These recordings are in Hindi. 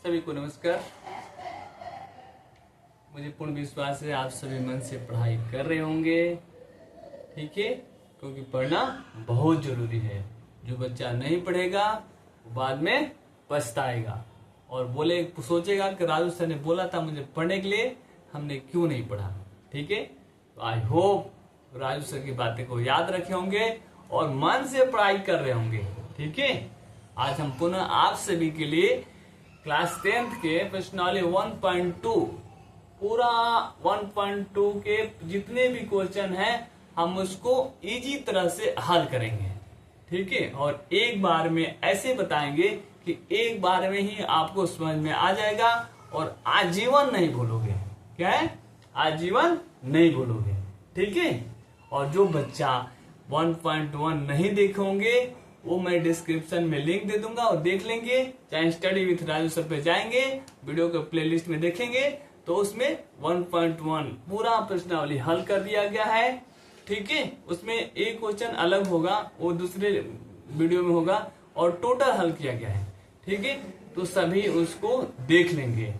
सभी को नमस्कार। मुझे पूर्ण विश्वास है आप सभी मन से पढ़ाई कर रहे होंगे, ठीक है, क्योंकि पढ़ना बहुत जरूरी है। जो बच्चा नहीं पढ़ेगा वो बाद में पछताएगा और सोचेगा कि राजू सर ने बोला था मुझे पढ़ने के लिए, हमने क्यों नहीं पढ़ा। ठीक है, तो आई होप राजू सर की बातें को याद रखे होंगे और मन से पढ़ाई कर रहे होंगे। ठीक है, आज हम पुनः आप सभी के लिए क्लास 10th के प्रश्नावली 1.2 पूरा 1.2 के जितने भी क्वेश्चन हैं हम उसको इजी तरह से हल करेंगे। ठीक है, और एक बार में ऐसे बताएंगे कि एक बार में ही आपको समझ में आ जाएगा और आजीवन नहीं भूलोगे। क्या है? आजीवन नहीं भूलोगे। ठीक है, और जो बच्चा 1.1 नहीं देखे होंगे वो मैं डिस्क्रिप्शन में लिंक दे दूंगा और देख लेंगे, चाहे स्टडी विथ राजू सर पे जाएंगे, वीडियो के प्लेलिस्ट में देखेंगे तो उसमें 1.1 पूरा प्रश्नावली हल कर दिया गया है। ठीक है, उसमें एक क्वेश्चन अलग होगा, वो दूसरे वीडियो में होगा और टोटल हल किया गया है। ठीक है, तो सभी उसको देख लेंगे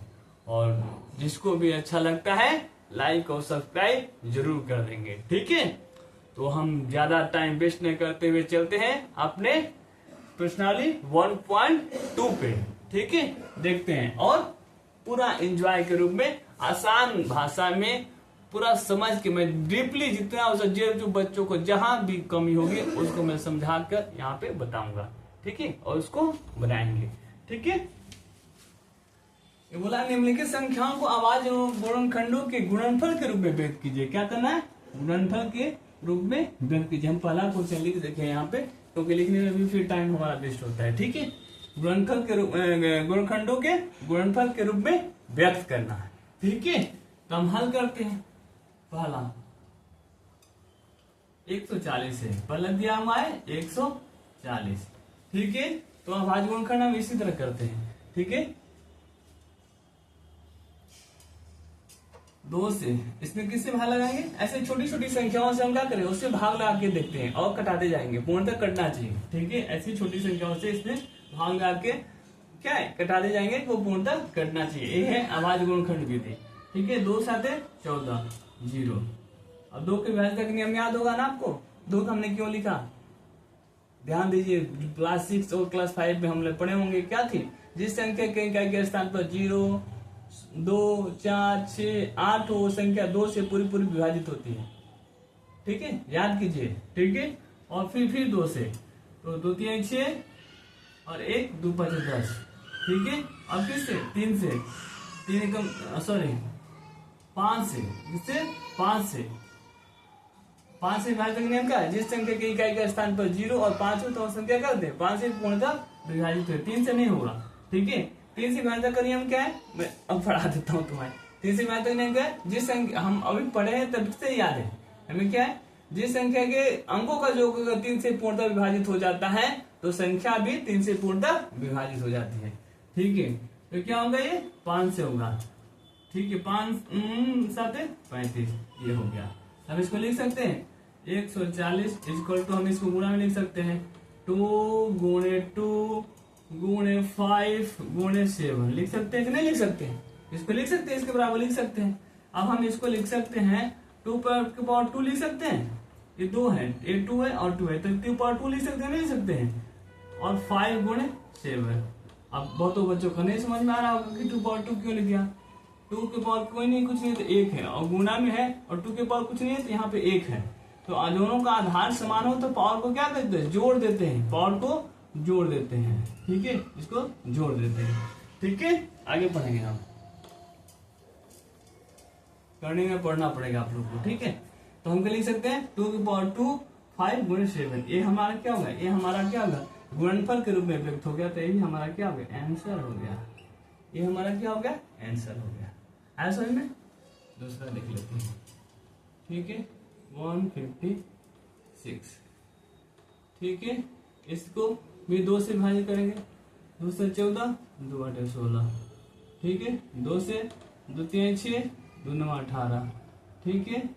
और जिसको भी अच्छा लगता है लाइक और सब्सक्राइब जरूर कर देंगे। ठीक है, तो हम ज्यादा टाइम वेस्ट नहीं करते हुए चलते हैं अपने प्रश्नावली 1.2 पे। ठीक है, देखते हैं और पूरा एंजॉय के रूप में आसान भाषा में पूरा समझ के मैं डीपली जितना हो सके जो बच्चों को जहां भी कमी होगी उसको मैं समझा कर यहाँ पे बताऊंगा। ठीक है, और उसको बनाएंगे। ठीक है, ये बोला निम्नलिखित संख्याओं को आवाज एवं गुणनखंडों के गुणनफल के रूप में व्यक्त कीजिए। क्या करना है? गुणनफल के रूप में व्यक्त कीजिए। हम पहला क्वेश्चन लिख देखे यहाँ पे क्योंकि लिखने में भी फिर टाइम हमारा वेस्ट होता है। ठीक है, गुणनफल के रूप गुणनखंडों के गुणनफल के रूप में व्यक्त करना है। ठीक है, तो हम हल करते हैं। पहला 140 है, पहला दिया हमारे 140। ठीक है, तो अभाज्य गुणनखंड हम इसी तरह करते हैं। ठीक है, 2 से इसमें किससे भाग लगाएंगे? ऐसे छोटी छोटी संख्याओं से हम क्या करें, उससे भाग लगा के देखते हैं और कटाते जाएंगे, पूर्णतः कटना चाहिए। ठीक है, ऐसी छोटी संख्याओं से इसमें भाग लगा के क्या है, कटाते जाएंगे, वो पूर्णतः कटना चाहिए। ये है अभाज्य गुणनखंड विधि। ठीक है, 2 7 14 0। अब 2 के भाज्य का नियम याद होगा ना आपको। 2 का हमने क्यों लिखा? ध्यान दीजिए, क्लास 6 और क्लास 5 में हम लोग पढ़े होंगे। क्या थी? जिस संख्या के इकाई के स्थान पर 0 2 4 6 8 हो संख्या 2 से पूरी पूरी विभाजित होती है। ठीक है, याद कीजिए। ठीक है, और फिर 2 से, तो 2 3 6 और 1 2 5 10। ठीक है, अब किससे? 3 से, 3 सॉरी 5 से, किससे? 5 से विभाजित नियम क्या है? जिस संख्या के इकाई के स्थान पर 0 और 5 हो तो संख्या कर दे 5 से पूर्णतः विभाजित है। 3 से नहीं होगा। ठीक है, 3 से विभाजित का नियम क्या है? मैं अब पढ़ा देता हूँ तुम्हें। 3 से विभाजित का नियम क्या है? जिस संख्या हम अभी पढ़े हैं तब से याद है हमें, क्या है? जिस संख्या के अंकों का योग अगर 3 से पूर्णतः विभाजित हो जाता है तो संख्या भी 3 से पूर्णतः विभाजित हो जाती है। ठीक है, तो क्या होगा? ये 5 से होगा। ठीक है, 5 7 35 ये हो गया। हम इसको लिख सकते हैं 140 इक्वल टू, हम इसको गुणा में लिख सकते हैं 2 गुणे 2 गुणे 5 गुणे 7 लिख सकते हैं कि नहीं लिख सकते हैं? इसको लिख सकते हैं, इसके बराबर लिख सकते हैं। अब हम इसको लिख सकते हैं 2 के पावर 2 लिख सकते हैं। ये 2 है, ये 2 है और 2 है, तो 2 पावर 2 लिख सकते हैं, नहीं लिख सकते हैं? और 5 गुणे 7। अब बहुतों बच्चों को नहीं समझ में आ रहा होगा कि 2 पावर 2 क्यों लिख दिया। 2 के पावर कोई नहीं, कुछ नहीं, तो 1 है और गुणा में है, और 2 के पावर कुछ नहीं है तो यहाँ पे 1 है। तो दोनों का आधार समान हो तो पावर को क्या करते हैं? जोड़ देते हैं, पावर को जोड़ देते हैं। ठीक है, इसको जोड़ देते हैं। ठीक है, आगे पढ़ेंगे हम, करने में पढ़ना पड़ेगा आप लोग को। ठीक है, तो हम क्या लिख सकते हैं? 2 की पावर 2 5 गुणे 7। ये हमारा क्या होगा? ये हमारा क्या होगा? गुणनफल के रूप में व्यक्त हो गया, तो यही हमारा क्या हो गया? आंसर हो गया। ये हमारा क्या हो गया? आंसर हो गया। आंसर में दूसरा लिख लेते हैं। ठीक है, 156। ठीक है, इसको भी 2 से विभाजित करेंगे। 2 से 14 2 8 16। ठीक है, 2 से 2 3 6 2 9 18। ठीक है,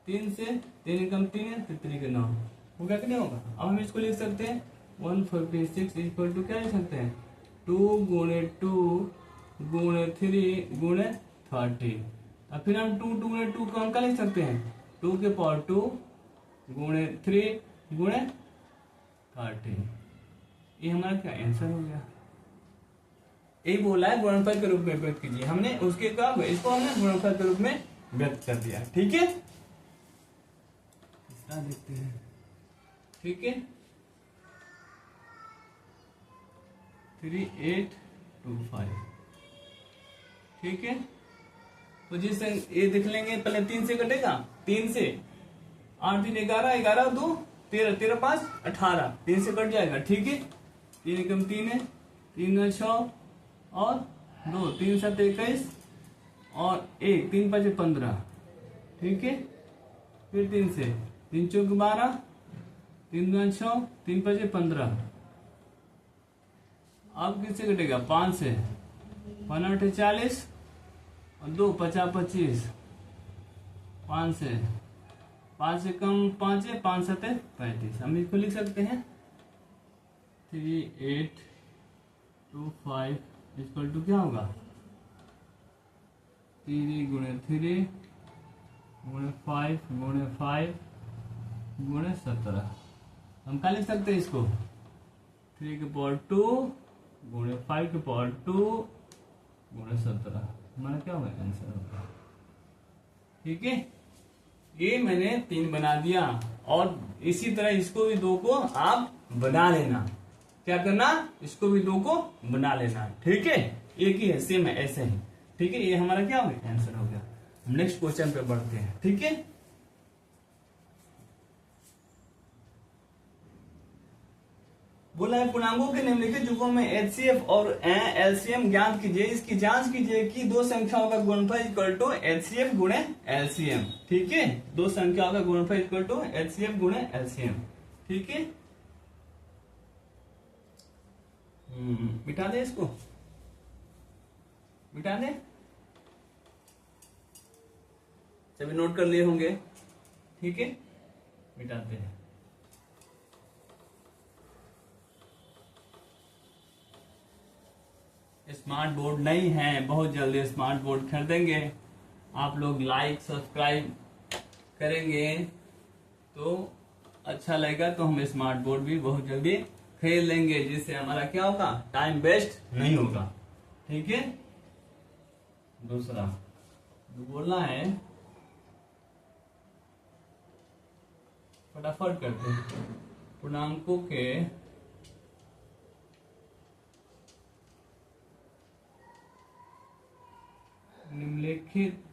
3 से 3 कम 3 है, 3 के 9 होगा कि नहीं होगा? अब हम इसको लिख सकते हैं 156 इक्वल टू क्या लिख सकते हैं? 2 गुणे 2 गुणे 3 गुणे 30। अब फिर हम 2 गुणे 2 को हम क्या लिख सकते हैं, 2 के पावर 2 गुणे 3 गुणे 30। ये हमारा क्या आंसर हो गया। यही बोला है गुणनफल के रूप में व्यक्त कीजिए, हमने उसके का इसको हमने गुणनफल के रूप में व्यक्त कर दिया। ठीक है, इसका देखते हैं। ठीक है, 3825। ठीक है, तो जिससे ये देख लेंगे, पहले 3 से कटेगा, 3 से 8 3 11 11 2 13 13 5 18, 3 से कट जाएगा। ठीक है, 3 एकम 3 है, 3 9 6 और 2 3 7 21 और 1 3 5 15। ठीक है, फिर 3 से 3 चौक 12 3 2 6 3 5 15। अब किससे कटेगा, 5 से, 5 8 40 और 2 50 25। 5 से 5 से कम 5 है, 5 7 35। हम इसको लिख सकते हैं 3825 इक्वल टू क्या होगा, 3 गुणे 3 गुणे 5 गुणे 5 गुणे 17। हम क्या लिख सकते हैं इसको, 3 के पावर 2 गुणे 5 के पावर 2 गुणे 17। हमारा क्या होगा, आंसर होगा। ठीक है, ये मैंने 3 बना दिया, और इसी तरह इसको भी 2 को आप बना लेना। क्या करना, इसको भी 2 को बना लेना। ठीक है, एक ही है, सेम है, ऐसे ही। ठीक है, ये हमारा क्या हो गया, आंसर हो गया। हम नेक्स्ट क्वेश्चन पे बढ़ते हैं। ठीक है, बोला है पूर्णांकों के निम्नलिखित युग्मों में एचसीएफ और एलसीएम ज्ञात कीजिए। इसकी जांच कीजिए कि दो संख्याओं का गुणनफल इक्वल टू एचसीएफ गुणे एलसीएम। ठीक है, दो संख्याओं का गुणनफल इक्वल टू एचसीएफ गुणे एलसीएम। ठीक है, मिटा दे, इसको मिटा दे, सभी नोट कर लिए होंगे। ठीक है, मिटाते हैं। स्मार्ट बोर्ड नहीं है, बहुत जल्दी स्मार्ट बोर्ड खरीदेंगे। आप लोग लाइक सब्सक्राइब करेंगे तो अच्छा लगेगा, तो हम स्मार्ट बोर्ड भी बहुत जल्दी खरीद लेंगे, जिससे हमारा क्या होगा, टाइम वेस्ट नहीं होगा। ठीक है, दूसरा जो बोलना है फटाफट करते हैं। पूर्णांकों के निम्नलिखित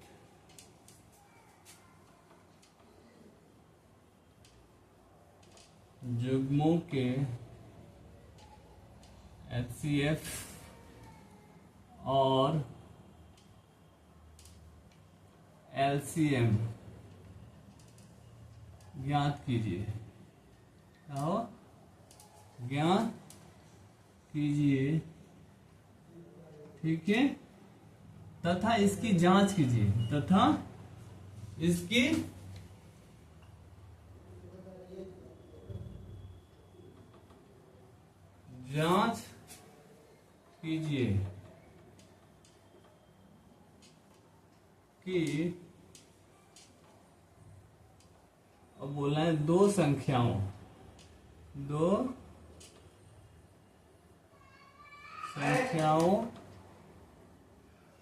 युग्मों के एचसीएफ और एलसीएम ज्ञात कीजिए। क्या हो, ज्ञात कीजिए। ठीक है, तथा इसकी जांच कीजिए, तथा इसकी जांच कीजिए कि, अब बोला है दो संख्याओं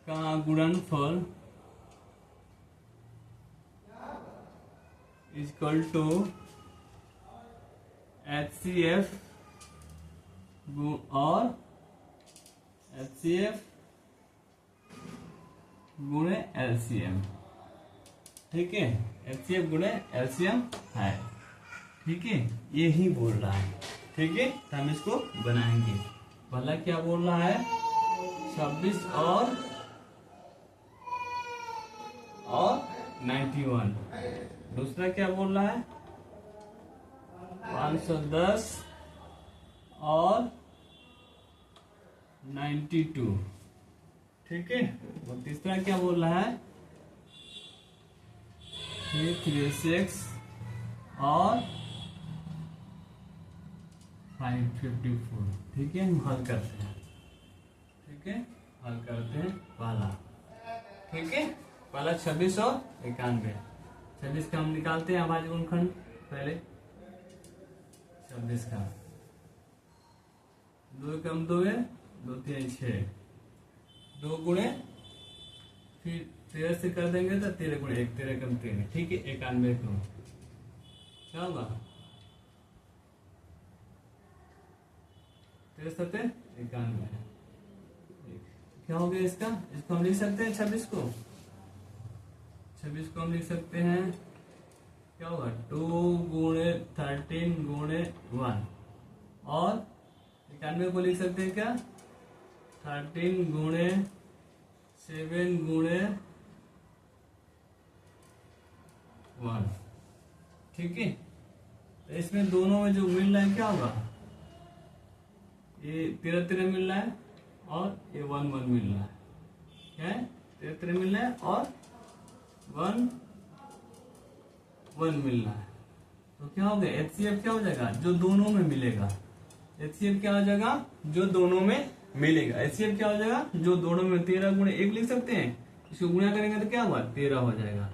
का गुणनफल इक्वल टू एचसीएफ और एचसीएफ गुणे एलसीएम। ठीक है, एचसीएफ गुणे एलसीएम है। ठीक है, यही बोल रहा है। ठीक है, तो हम इसको बनाएंगे। पहला क्या बोल रहा है, 26 और 91। दूसरा क्या बोल रहा है, 510 और 92। ठीक है, और तीसरा क्या बोल रहा है, 336 और 554। ठीक है, हम हल करते हैं। ठीक है, हल करते हैं पहला। ठीक है, पहला 2691। 26 का हम निकालते हैं अभाज्य गुणनखंड। पहले 26 का 2 कम 2 है, 2 3 6, 2 गुणे फिर 13 से कर देंगे तो 13 गुणे 1, 13 कम 3। ठीक है, 91 को क्या होगा, 13 7 91। क्या हो गया इसका, इसको हम लिख सकते हैं 26 को, 26 को हम लिख सकते हैं क्या होगा 2 गुणे 13 गुणे 1, और 91 को लिख सकते हैं क्या 13 गुणे 7 गुणे 1। ठीक है, तो इसमें दोनों में जो मिल रहा है क्या होगा, ये 13 13 मिल रहा है और ये 1 1 मिल रहा है। क्या है, 13 13 मिल रहा है और 1 1 मिल रहा है। तो क्या हो गया, HCF क्या हो जाएगा, जो दोनों में मिलेगा। HCF क्या हो जाएगा, जो दोनों में मिलेगा। HCF क्या हो जाएगा, जो दोनों में 13 गुणे 1 लिख सकते हैं, इसको गुणा करेंगे तो क्या हुआ 13 हो जाएगा।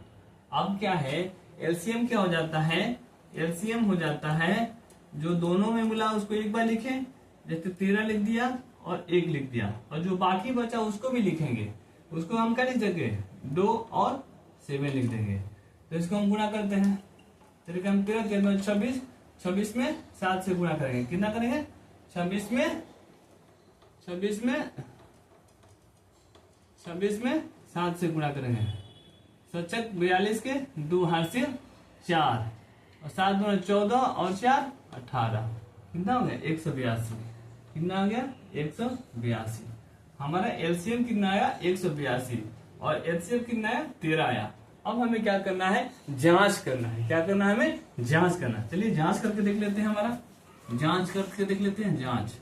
अब क्या है, LCM क्या हो जाता है, LCM हो जाता है जो दोनों में मिला उसको एक बार लिखे, जैसे 13 लिख दिया और 1 लिख दिया, और जो बाकी बचा उसको भी लिखेंगे, उसको हम क्या लिख देंगे 2 और 7 लिख देंगे। तो इसको हम गुणा करते हैं, 13 कम 13 13 26, 26 में 7 से गुणा करेंगे, कितना करेंगे 26 में 7 से गुणा करेंगे। 7 42 के 2 हासिल 4, और 7 गुणा 14 और 4 18, कितना हो गया 182। कितना आ गया 182। हमारा एलसीएम कितना आया 182, और एचसीएफ कितना आया 13 आया। अब हमें क्या करना है, जांच करना है। क्या करना है, हमें जांच करना है। चलिए जांच करके देख लेते हैं, हमारा जांच करके देख लेते हैं। जांच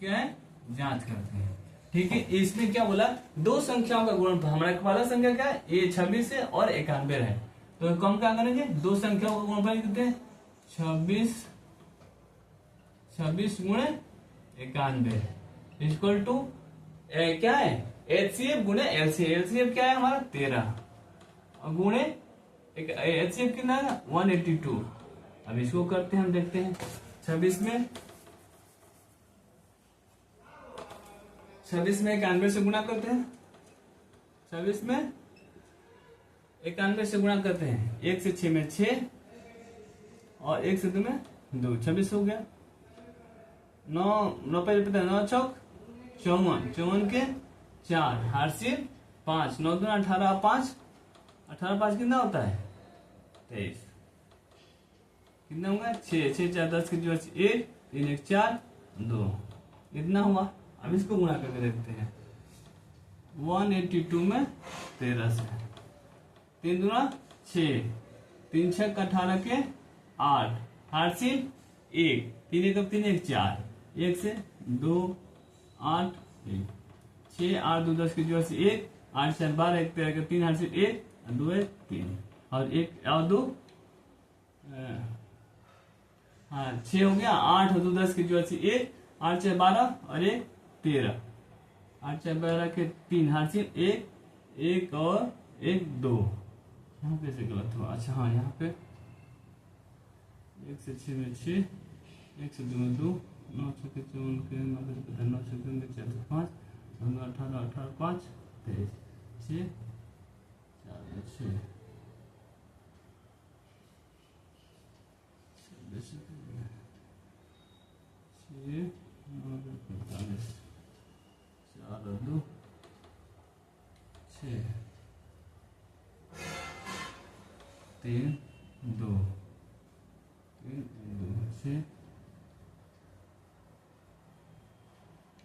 क्या है, जांच करते हैं। ठीक है, इसमें क्या बोला, दो संख्याओं का गुणनफल। हमारा पहला संख्या क्या है, ये 26 है और 91 है, तो हम क्या करेंगे, दो संख्याओं का गुणनफल लिख देते हैं। 26 गुणे 91 इक्वल टू क्या है, एचसीएफ गुणे एलसीएफ। एलसीएफ क्या है हमारा 13, और गुणे एचसीएफ कितना है 182। अब इसको करते हैं, हम देखते हैं 26 में 91 से गुणा करते हैं। 26 में 91 से गुणा करते हैं, 1 से 6 में 6, और 1 से 2 में 2, 26 हो गया। 9 पे 9 चौक 54, 54 के 4 हार्सिल 5, 9 2 18, 5 18 5 कितना होता है 23। कितना होगा 6 6 4 10 के जो 1 3 1 4 2, इतना हुआ। अब इसको गुणा करके देखते हैं, 182 में 13 से, 3 दूना 6, 3 6 18 के 8 हार्सिल 1, 3 1 3 1 4, 1 से 2 8 1 6 8 2 10 के जो 1 8 4 12 1 13 के 3 हार्सिल 1 2 1 3, और 1 और 2 हाँ 6 हो गया। 8 और 2 10 के जो 1 8 4 12 और 1 13, 8 4 12 के 3 हार्सिल 1 1 और 1 2। यहाँ कैसे गलत हुआ, अच्छा हाँ यहाँ पे 1 से 6 में 6, 1 से 2 में 2, 9 6 के 54 के 9 के 9 6 के 4 5, 18 18 5 23, 6 4 में 6 4 और 2 6 3 2 3 2 6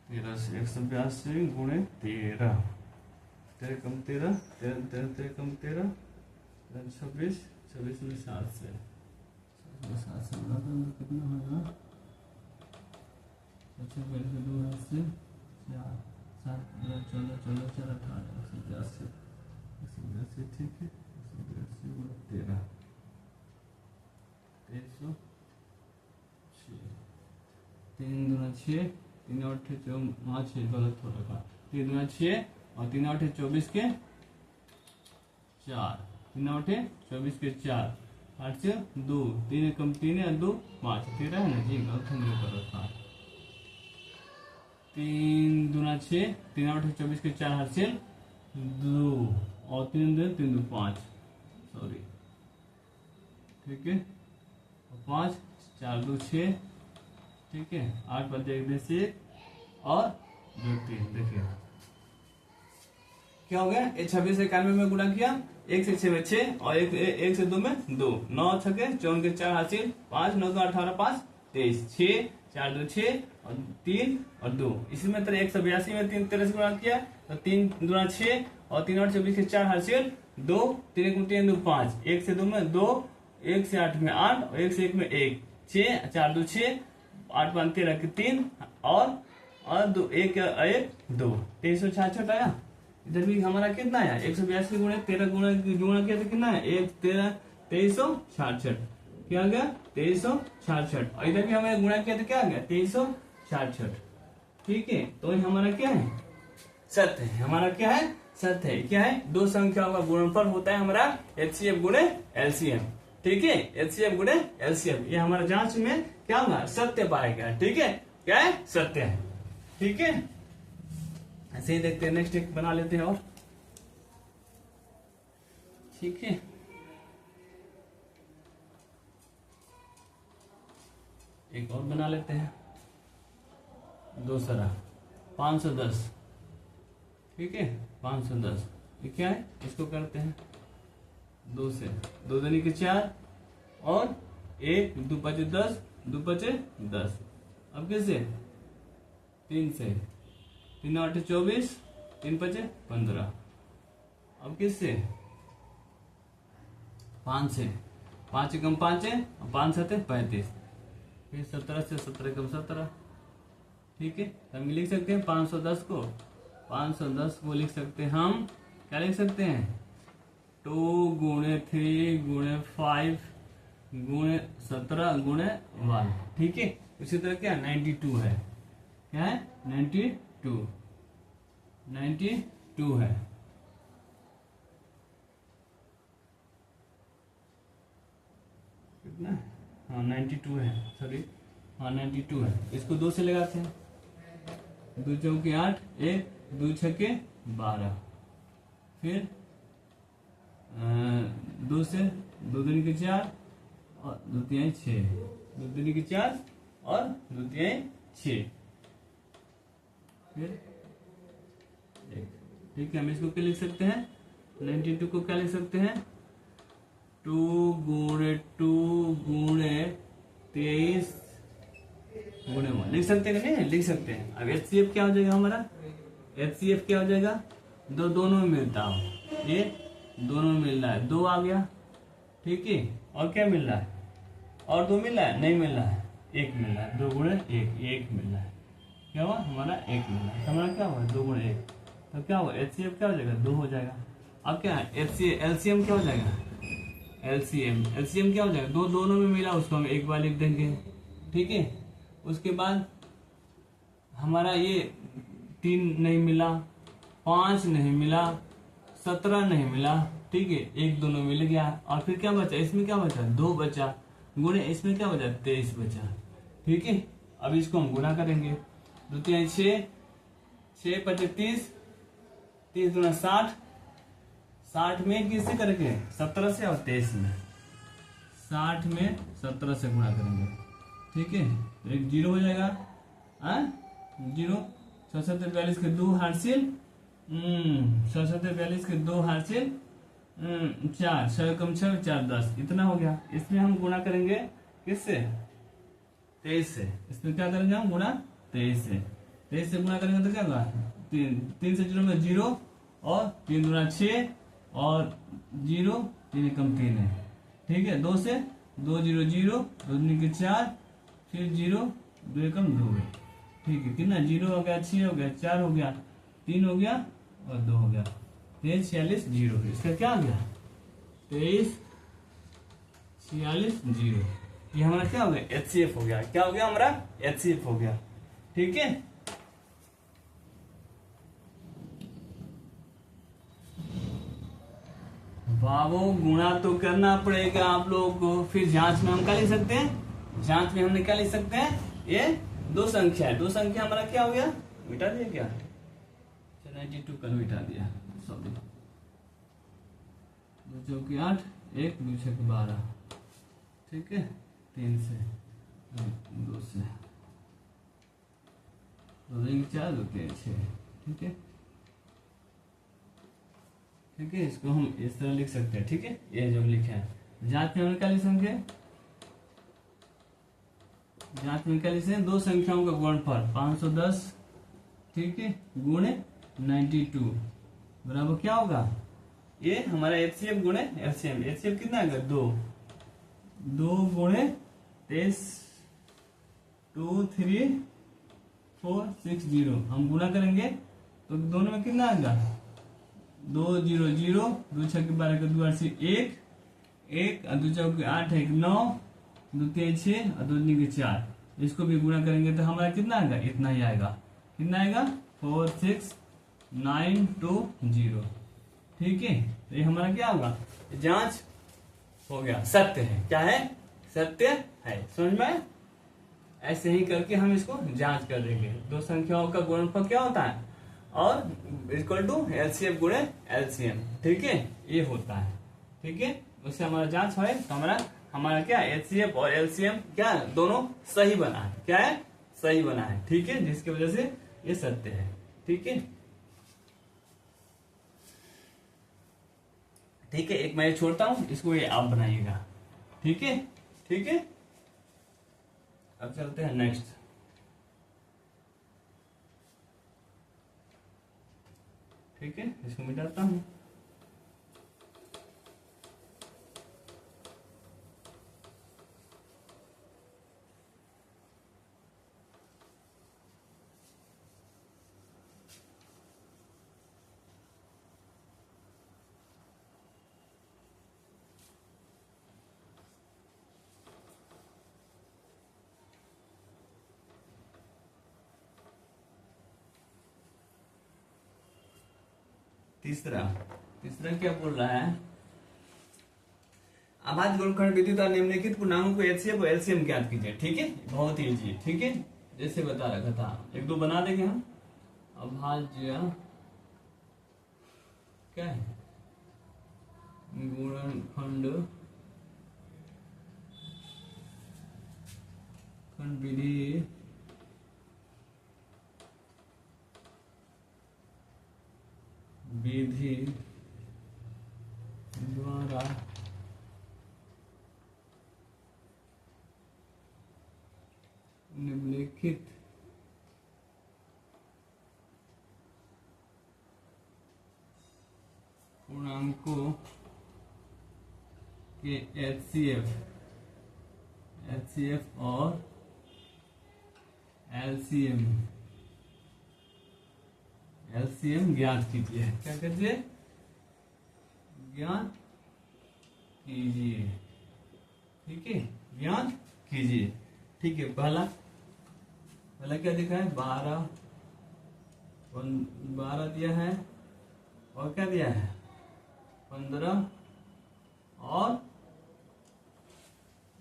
13 से 182 गुणे 13, 13 कम 13 13 13 कम 13 26, 26 में 7 से 7 से बड़ा कितना होगा, 2 से 4 7 14 14 4 18 182, ठीक है 13 3 दूना 6 3 8 5 गलत हो रखा, 3 दूना 6 और 3 8 24 के 4, 3 8 24 के 4, 8 से 2, 3 कम 3 है 2 5, 13 है ना जी, गलत हमने कर रखा। 3 दूना 6, 3 8 24 के 4 8 से 2 और 3 2 3 2 5, सॉरी, ठीक है, 5 4 2 6, ठीक है, 8 बचे 1 से 1 और 2 3, देखिए क्या हो गया, ये 26 से 91 में गुणा किया, 1 से 6 में 6 और 1 से 2 में 2, 9 छके 54 के 4 हासिल 5, 9 18 5 23, 6 4 2 6 और 3 और 2, इसी में तेरे 182 में 3 13 से गुणा किया तो 3 दूना 6 और 3 8 24 के 4 हासिल 2, 3 3 2 5, 1 से 2 में 2, 1 से 8 में 8 और 1 से 1 में 1, 6 4 2 6, 8 5 13 के 3 और 2 1 2, 2366 आया। इधर भी हमारा कितना आया, 182 गुणे 13 गुणा किया तो कितना है, 1 13 2366, क्या आ गया 2366, और इधर भी हमें गुणा किया तो क्या आ गया 2366, ठीक है। तो ये हमारा क्या है, सत्य है, हमारा क्या है, सत्य है। क्या है, दो संख्याओं का गुणनफल होता है हमारा एचसीएफ गुणे एलसीएम, ठीक है, एचसीएफ गुणे एलसीएम, ये हमारा जांच में क्या होगा, सत्य पाया गया, ठीक है, क्या है, सत्य है, ठीक है। ऐसे ही देखते हैं, नेक्स्ट एक बना लेते हैं और, ठीक है। एक और बना लेते हैं, दूसरा 510, ठीक है, 510, ये क्या है, इसको करते हैं 2 से, 2 दूनी के 4 और 1 2 5 10, 2 5 10, अब कैसे 3 से, 3 8 24, 3 5 15, अब किससे 5 से, 5 कम 5 है, 5 7 35, फिर 17 से 17 कम 17, ठीक है। हम लिख सकते हैं 510 को, 510 को लिख सकते हैं हम, क्या लिख सकते हैं 2 गुणे 3 गुणे 5 गुणे 17 गुणे 1, ठीक है। उसी तरह क्या 92 है, क्या है 92 है, कितना, हाँ 92 है, सॉरी, हाँ 92 है। इसको 2 से लगाते हैं, 2 चौके 8, 1 2 छक्के 12, फिर 2 से, 2 दूनी के 4 और 2 तिहाई 6, 2 दूनी के 4 और 2 तिहाई 6, फिर 1, ठीक है। हम इसको क्या लिख सकते हैं, 92 को क्या लिख सकते हैं 2 गुणे 23 गुणे 1 लिख सकते हैं, नहीं लिख सकते हैं। अब एचसीएफ क्या हो जाएगा हमारा, एचसीएफ क्या हो जाएगा, दोनों में मिलता हो, ये दोनों में मिल रहा है, 2 आ गया, ठीक है, और क्या मिल रहा है, और 2 मिल रहा है, नहीं मिल रहा है, 1 मिल रहा है, 2 गुणे 1 मिल रहा है, क्या हुआ हमारा 1 मिल रहा है, हमारा क्या हुआ 2 गुणे 1, तो क्या हुआ एचसीएफ क्या हो जाएगा 2 हो जाएगा। अब क्या है एलसीएम क्या हो जाएगा, एलसीएम क्या हो जाएगा, दोनों में मिला, उसको हम एक बार लिख देंगे, ठीक है। उसके बाद हमारा ये 3 नहीं मिला, 5 नहीं मिला, 17 नहीं मिला, ठीक है, 1 दोनों मिल गया, और फिर क्या बचा, इसमें क्या बचा 2 बचा, गुणे इसमें क्या बचा 23 बचा, ठीक है। अब इसको हम गुणा करेंगे, 2 3 6, 6 5 30, 30 गुना 60, 60 में किससे करेंगे 17 से, और 23 में, 60 में 17 से गुणा करेंगे, ठीक है, तो एक 0 हो जाएगा, 0, 67 42 के 2 हासिल, 67 42 के 2 हासिल, 4 6 कम 6 4 10, इतना हो गया। इसमें हम गुणा करेंगे किससे 23 से, इसमें क्या करेंगे हम गुणा 23 से, 23 से गुणा करेंगे तो क्या होगा 3 से 0 में 0 और 3 गुना 6 और 0 3 कम 3 है, ठीक है। 2 से 2 0 0, 2 के 4, फिर 0 2 कम 2 है, ठीक है, कितना 0 हो गया, 6 हो गया, 4 हो गया, 3 हो गया और 2 हो गया, 23 46 0, इसका क्या आ गया 23 46 0, ये हमारा क्या हो गया एचसीएफ हो गया, क्या हो गया हमारा एचसीएफ हो गया, ठीक है। बाबू गुणा तो करना पड़ेगा आप लोगों को। फिर जांच में हम क्या लिख सकते हैं, जांच में हमने क्या लिख सकते हैं, ये दो संख्या है, दो संख्या हमारा क्या हो गया, मिटा दिया क्या, 92 कल मिटा दिया, सॉरी, 2 चौकी 8, 1 2 छक 12, ठीक है, 3 से 2 से 2 4 2 3 6, ठीक है, ठीक है। इसको हम इस तरह लिख सकते हैं, ठीक है, ये जो हम लिखे हैं। जांच में हम क्या लिख सकते हैं, जांच में क्या लिख सकते हैं, दो संख्याओं का गुणनफल 510, ठीक है, गुणे 92 बराबर क्या होगा, ये हमारा एचसीएफ गुणे एलसीएम, एचसीएफ कितना आएगा 2, 2 गुणे 23 2 3 4 6 0, हम गुणा करेंगे तो दोनों में कितना आएगा, 2 0 0, 2 छक्के 12 का 2 8 1 1 और 2 चौके 8 1 9, 2 3 6 और 2 9 4, इसको भी गुणा करेंगे तो हमारा कितना आएगा, इतना ही आएगा, कितना आएगा 4 6 9 2 0, ठीक है। तो ये हमारा क्या होगा, जांच हो गया, सत्य है, क्या है, सत्य है, समझ में। ऐसे ही करके हम इसको जांच कर देंगे, दो संख्याओं का गुणनफल क्या होता है और इक्वल टू एलसीएफ गुणे एलसीएम, ठीक है, ये होता है, ठीक है। उससे हमारा जांच है तो हमारा क्या एचसीएफ और एलसीएम क्या दोनों सही बना है, क्या है, सही बना है, ठीक है, जिसकी वजह से ये सत्य है, ठीक है, ठीक है। एक मैं छोड़ता हूं, इसको ये आप बनाइएगा, ठीक है, ठीक है। अब चलते हैं नेक्स्ट, ठीक है, इसको मिटाता हूं। तीसरा क्या बोल रहा है, अभाज्य गुणनखंड विधि द्वारा निम्नलिखित पूर्णांकों को एचसीएफ और एलसीएम ज्ञात कीजिए, ठीक है, बहुत ही इजी, ठीक है, जैसे बता रखा था, एक दो बना देंगे हम। अभाज्य क्या है, गुणनखंड विधि द्वारा निम्नलिखित पूर्णांकों के एचसीएफ और एलसीएम ज्ञात कीजिए, क्या कीजिए, ज्ञात कीजिए, ठीक है, ज्ञात कीजिए, ठीक है। पहला क्या दिखा है, 12 दिया है और क्या दिया है, 15 और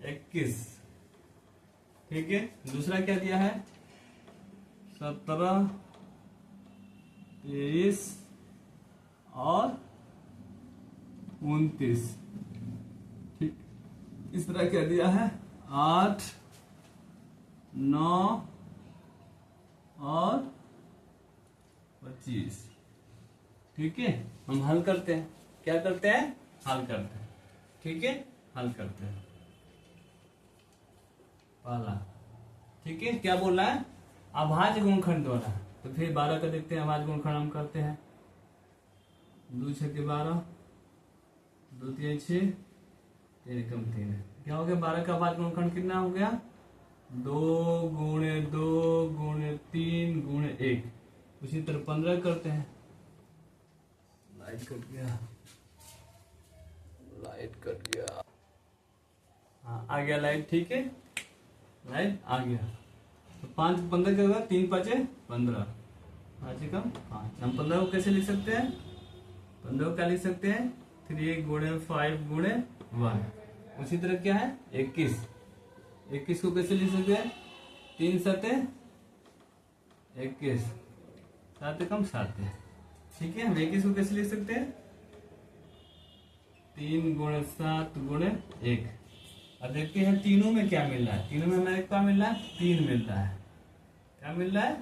21, ठीक है। दूसरा क्या दिया है, 17 23 और 29, ठीक। इस तरह क्या दिया है, 8 9 और 25, ठीक है। हम हल करते हैं, क्या करते हैं, हल करते हैं, ठीक है, हल करते हैं। पहला, ठीक है, क्या बोल रहा है, अभाज्य गुणनखंड द्वारा, तो फिर 12 का देखते हैं, अभाज्य गुणनखंड हम करते हैं, 2 छक्के 12, 2 3 6, 3 कम 3, क्या हो गया, 12 का अभाज्य गुणनखंड कितना हो गया, 2 गुणे 2 गुणे 3 गुणे 1, उसी तरह 15 करते हैं, लाइट कट गया, हाँ आ गया लाइट, ठीक है, लाइट आ गया। तो 5 15 क्या होगा, 3 5 15, 5 कम 5, हम 15 को कैसे लिख सकते हैं, 15 को क्या लिख सकते हैं, 3 गुणे 5 गुणे 1। उसी तरह क्या है 21। 21 को कैसे लिख सकते हैं? 3 सते 21, 7 कम 7 है। ठीक है, हम 21 को कैसे लिख सकते हैं? 3 गुणे 7 गुणे 1। अब देखते हैं तीनों में क्या मिल रहा है। तीनों में हमें क्या मिल रहा है? 3 मिल रहा है। क्या मिल रहा है?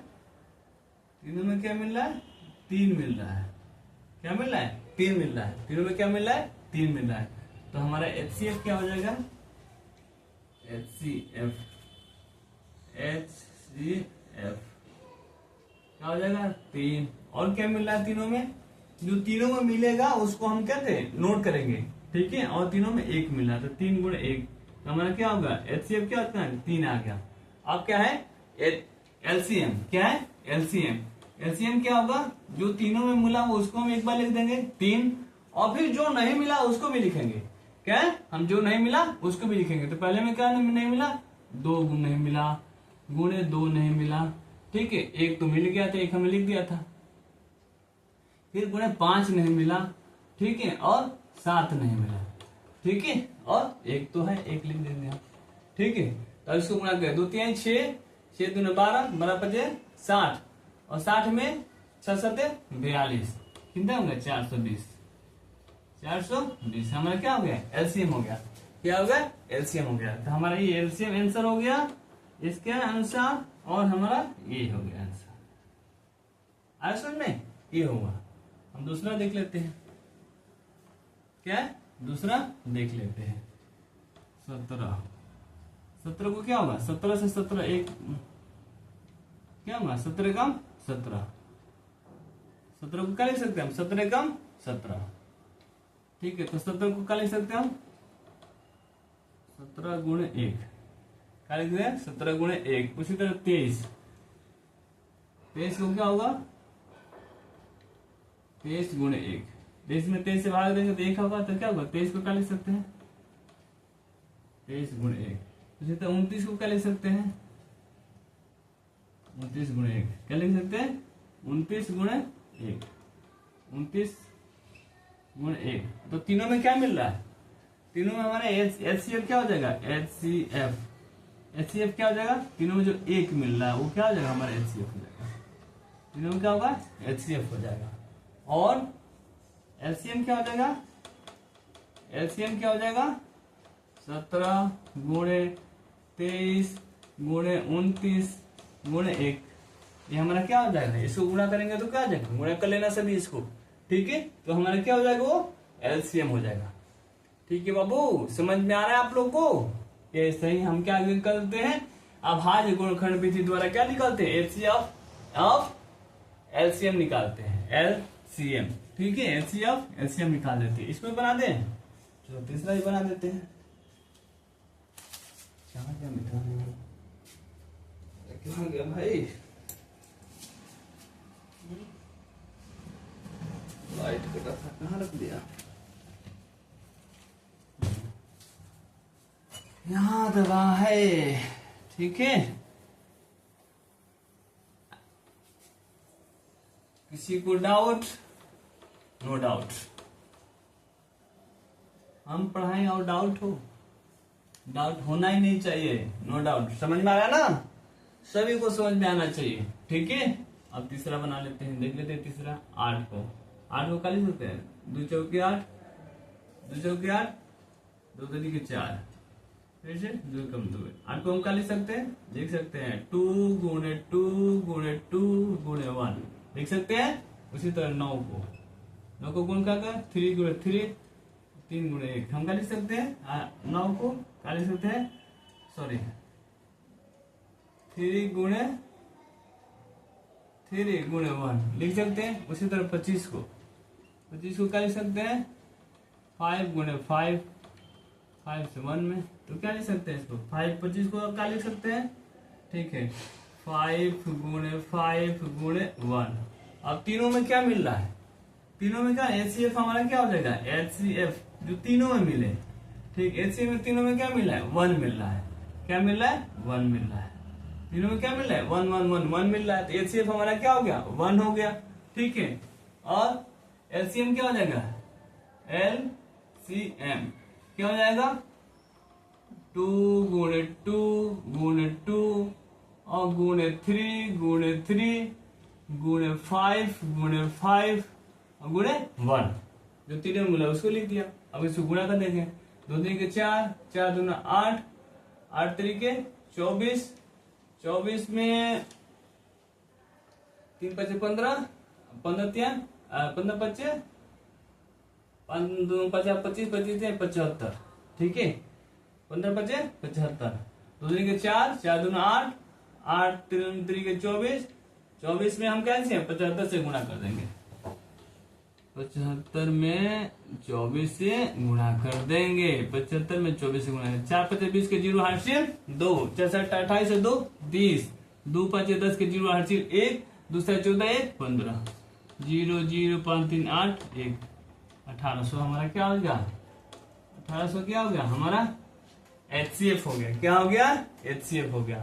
तीनों में क्या मिल रहा है? 3 मिल रहा है। क्या मिल रहा है? 3 मिल रहा है। तीनों में क्या मिल रहा है? 3 मिल रहा है। तो हमारा HCF क्या हो जाएगा? HCF क्या हो जाएगा? 3। और क्या मिल रहा है तीनों में? जो तीनों में मिलेगा उसको हम कहते हैं नोट करेंगे। ठीक है, और तीनों में 1 मिल रहा है तो 3 गुणे 1, तो हमारा क्या होगा? HCF क्या होता है? 3 आ गया। अब क्या है? LCM क्या है? LCM क्या होगा? जो तीनों में मिला वो उसको हम एक बार लिख देंगे 3, और फिर जो नहीं मिला उसको भी लिखेंगे। क्या है? हम जो नहीं मिला उसको भी लिखेंगे। तो पहले में क्या नहीं मिला? 2 नहीं मिला, गुणे 2 नहीं मिला। ठीक है, 1 तो मिल गया था, 1 हमें लिख दिया था। फिर गुणे 5 नहीं मिला। ठीक है, और 7 नहीं मिला। ठीक है, और 1 तो है, 1 लिख देंगे हम। ठीक है, तो इसको गुणा करें 2 3 6, 6 दूने 12 बराबर 60, और 60 में 6 7 42, कितना होगा? 420। 420 हमारा क्या हो गया? LCM हो गया। क्या हो गया? LCM हो गया। तो हमारा ये LCM आंसर हो गया इसके अनुसार, और हमारा ये हो गया आंसर। आया समझ में? ये होगा। हम दूसरा देख लेते हैं। क्या है? दूसरा देख लेते हैं। 17 को क्या होगा? 17 से 17 एक क्या होगा? 17 कम 17। 17 को क्या लिख सकते हैं हम? 17 कम 17। ठीक है, तो 17 को क्या लिख सकते हैं हम? 17 गुणे 1 क्या लिख दें? 17 गुणे 1। उसी तरह 23 को क्या होगा? 23 गुणे 1। 23 में 23 से भाग देंगे तो 1 होगा, तो क्या होगा? 23 को क्या लिख सकते हैं? 23 गुणे 1। उसी तरह 29 को क्या लिख सकते हैं? 29 गुणे 1 क्या लिख सकते हैं? 29 गुणे 1। 29 गुणे 1। तो तीनों में क्या मिल रहा है? तीनों में हमारा HCF क्या हो जाएगा? HCF क्या हो जाएगा? तीनों में जो 1 मिल रहा है वो क्या हो जाएगा? हमारा HCF हो जाएगा। तीनों में क्या होगा? HCF हो जाएगा। और LCM क्या हो जाएगा? LCM क्या हो जाएगा? 17 गुणे 23 गुणे 29 गुणे 1। ये हमारा क्या हो जाएगा? इसको गुणा करेंगे तो क्या हो जाएगा? गुणा कर लेना सभी इसको। ठीक है, तो हमारा क्या हो जाएगा? वो LCM हो जाएगा। ठीक है बाबू, समझ में आ रहा है आप लोग को? ये सही। हम क्या करते हैं? अभाज्य गुणनखंड विधि द्वारा क्या निकालते हैं? HCF ऑफ LCM निकालते हैं। LCM। ठीक है, HCF LCM निकाल देते हैं। इसमें बना दें, चलो तीसरा ही बना देते हैं। कहाँ गया मीठा? कहाँ गया भाई? लाइट कटा था, कहाँ रख दिया? यहाँ दबा है। ठीक है, किसी को डाउट? No doubt. हम पढ़ाएं और डाउट हो? डाउट होना ही नहीं चाहिए। No doubt. समझ में आया ना? सभी को समझ में आना चाहिए। ठीक है, अब तीसरा बना लेते हैं। देख लेते हैं तीसरा। 8 को क्या लिख सकते हैं? 2 चौके 8, 2 चौके 8, 2 दूनी के 4, फिर से 2 कम 2। 8 को हम क्या लिख सकते हैं? लिख सकते हैं 2 गुणे 2 गुणे 2 गुणे 1 लिख सकते हैं। उसी तरह 9 को गुण क्या कर? 3 गुणे 3, 3 गुणे 1 हम क्या लिख सकते हैं? 9 को क्या लिख सकते हैं? सॉरी 3 गुणे 1 लिख सकते हैं। उसी तरह 25 को क्या लिख सकते हैं? 5 गुणे 5, 5 से 1 में, तो क्या लिख सकते हैं इसको? 25 को क्या लिख सकते हैं? ठीक है, 5 गुणे 1। अब तीनों में क्या मिल रहा है? तीनों में क्या? HCF हमारा क्या हो जाएगा? HCF जो तीनों में मिले। ठीक, HCF में तीनों में क्या मिल रहा है? 1 मिल रहा है। क्या मिल रहा है? 1 मिल रहा है। तीनों में क्या मिल रहा है? 1 1 1 1 मिल रहा है। तो HCF हमारा क्या हो गया? 1 हो गया। ठीक है, और LCM क्या हो जाएगा? LCM क्या हो जाएगा 2 गुणे 2 गुणे 2 और गुणे 3 गुणे 3 गुणे 5 गुणे 5 और गुणे 1 जो तीनों मिला उसको लिख दिया। अब इसको गुणा कर देंगे 2 3 के 4 4 दूना 8 8 तरीके 24 24 में 3 5 15 15 15 25 50 25 25 75 ठीक है 15 25 75 2 3 के 4 4 दूना 8 8 3 के 24 24 में हम कैसे 75 से गुणा कर देंगे 75 में 24 से गुणा कर देंगे 75 में 24 से गुणा 4 5 20 के 0 हासिल 2 4 7 28 से 2 30 2 5 10 के 0 हासिल 1 दूसरा 14 1 15 0 0 5 3 8 1 1800 हमारा क्या हो गया 1800 क्या हो गया हमारा HCF हो गया। क्या हो गया HCF हो गया।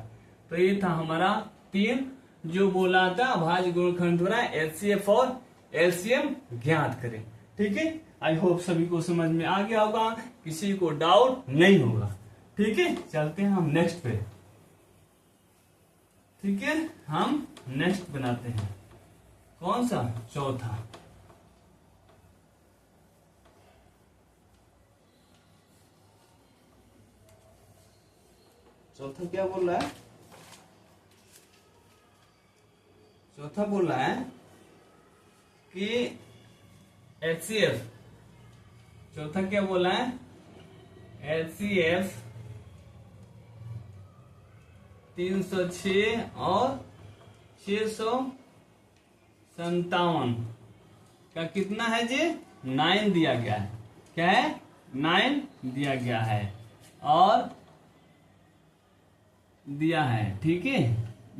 तो ये था हमारा 3 जो बोला था भाज्य गुणनखंड द्वारा HCF और LCM ज्ञात करें। ठीक है, आई होप सभी को समझ में आ गया होगा, किसी को डाउट नहीं होगा। ठीक है, चलते हैं हम नेक्स्ट पे। ठीक है, हम नेक्स्ट बनाते हैं कौन सा चौथा। चौथा क्या बोल रहा है चौथा बोल रहा है कि HCF चौथा क्या बोला है HCF 306 और 657 का कितना है जी 9 दिया गया है। क्या है 9 दिया गया है और दिया है। ठीक है,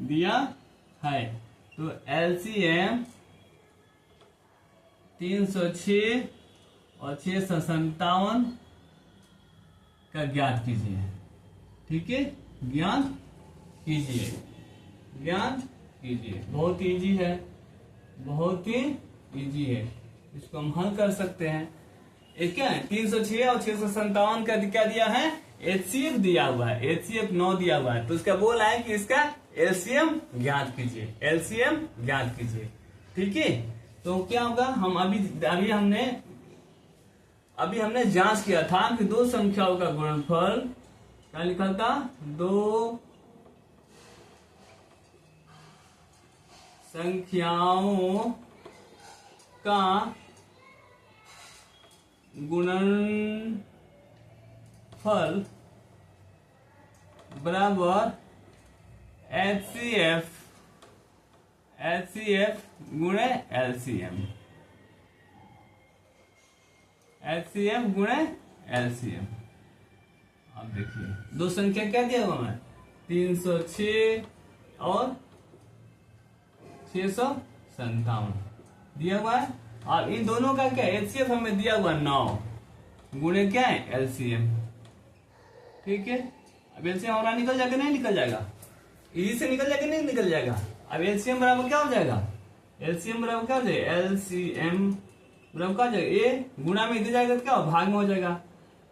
दिया है तो LCM 306 और 657 का ज्ञात कीजिए। ठीक है, ज्ञात कीजिए, ज्ञात कीजिए। बहुत इजी है, बहुत ही इजी है, इसको हम हल कर सकते हैं। एक क्या है 306 और 657 का क्या दिया है HCF दिया हुआ है, HCF 9 दिया हुआ है, तो उसका बोला है कि इसका LCM ज्ञात कीजिए, LCM ज्ञात कीजिए। ठीक है, तो क्या होगा हम अभी हमने जांच किया था कि दो संख्याओं का गुणनफल क्या लिखा था, दो संख्याओं का गुणनफल बराबर HCF गुणे LCM, HCF गुणे LCM। अब देखिए दो संख्या क्या दिया हुआ है 306 और 657 दिया हुआ है, और इन दोनों का क्या HCF हमें दिया हुआ 9 गुणे क्या है LCM। ठीक है, अब LCM हमारा निकल जाएगा नहीं निकल जाएगा, इजी से निकल जाएगा नहीं निकल जाएगा। अब LCM बराबर क्या हो जाएगा, LCM बराबर क्या हो जाएगा, LCM बराबर क्या हो जाएगा, ए गुणा में इधर जाएगा तो क्या भाग में हो जाएगा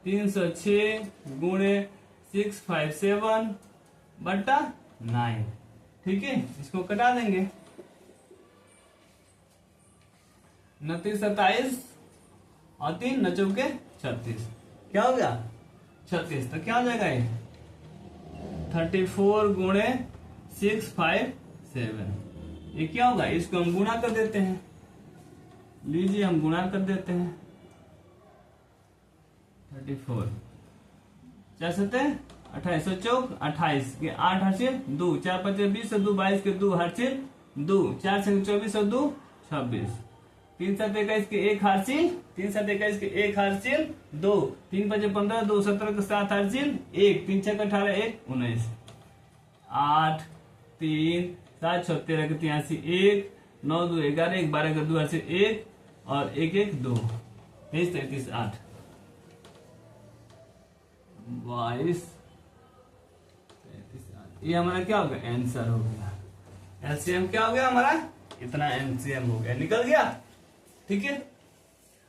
306 गुणे 657 बटा 9। ठीक है, इसको कटा देंगे 29 27 और 3 9 चौके 36, क्या हो गया 36, तो क्या हो जाएगा ये 34 गुणे 657, ये क्या होगा, इसको हम गुणा कर देते हैं। लीजिए हम गुणा कर देते हैं 34 4 7 28 चौक 28 के 8 हासिल 2 4 5 20 2 22 के 2 हासिल 2 4 6 24 और 2 26 3 7 21 के 1 हासिल 3 7 21 के 1 हासिल 2 3 5 15 2 17 के 7 हासिल 1 3 6 18 1 19 8 3 7 6 13 के 83 1 9 2 11 1 12 के 2 हासिल 1 और 1 1 2 23 33 8 22 ये हमारा क्या हो गया आंसर हो गया। LCM क्या हो गया हमारा, इतना LCM हो गया, निकल गया। ठीक है,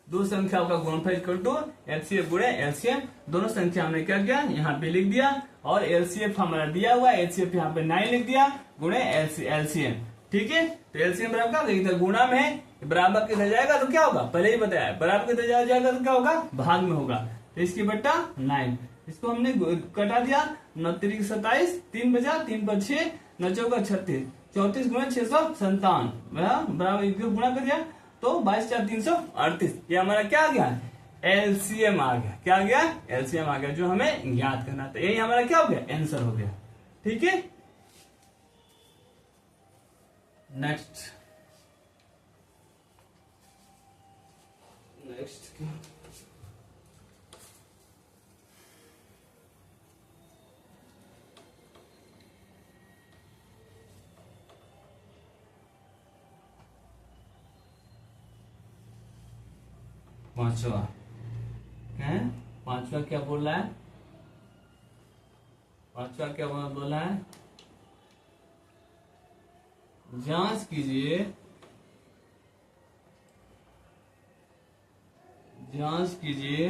दो संख्याओं का गुणनफल इक्वल टू एचसीएफ गुणे एलसीएम। दोनों संख्या हमने क्या किया, यहाँ पे लिख दिया, और एलसीएफ हमारा दिया हुआ, एलसीएफ यहाँ पे 9 लिख दिया, गुणे एलसीएम। ठीक है, तो एलसीएम बराबर क्या होगा, इधर गुणा में है, बराबर के इधर जाएगा तो क्या होगा, पहले ही बताया, बराबर के इधर जाएगा तो क्या होगा, भाग में होगा, तो इसकी बट्टा 9। इसको हमने कटा दिया, 9 3 27, 3 बचा, 3 पर 6, 9 चौका 36, 34 गुणा 657 बराबर गुणा कर दिया तो 22 4 338। ये हमारा क्या आ गया, एलसीएम आ गया। क्या आ गया, एलसीएम आ गया, जो हमें ज्ञात करना था। यही हमारा क्या हो गया, आंसर हो गया। ठीक है, नेक्स्ट पांचवा है, पांचवा क्या बोल रहा है, पांचवा क्या बोल रहा है, जांच कीजिए, जांच कीजिए